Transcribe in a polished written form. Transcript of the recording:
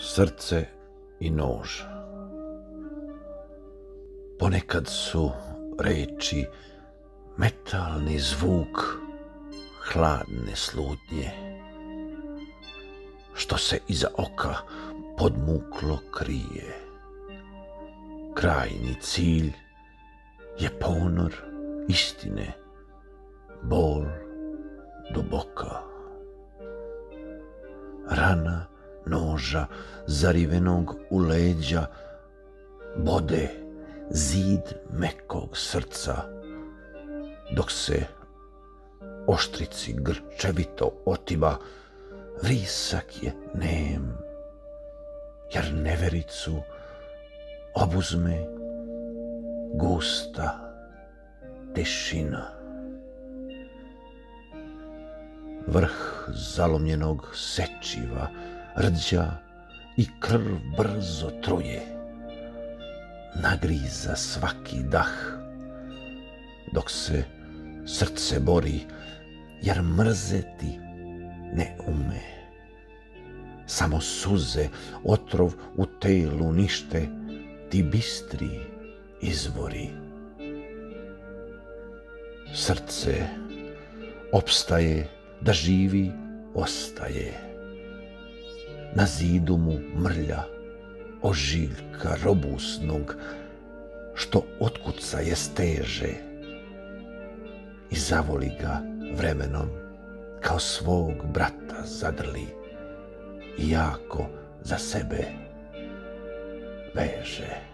Srce i nož. Ponekad su reči metalni zvuk hladne slutnje, što se iza oka podmuklo krije. Krajnji cilj je ponor istine, bol duboka. Rana noža zarivenog u leđa bode zid mekog srca, dok se oštrici grčevito otima, vrisak je nem, jer nevericu obuzme gusta tišina. Vrh zalomljenog sečiva rđa i krv brzo truje, nagriza svaki dah, dok se srce bori, jer mrzeti ne ume. Samo suze otrov u telu nište, ti bistri izvori. Srce opstaje da živi ostaje, na zidu mu mrlja ožiljka robusnog, što otkucaje steže i zavoli ga vremenom, kao svog brata zadrli i jako za sebe veže.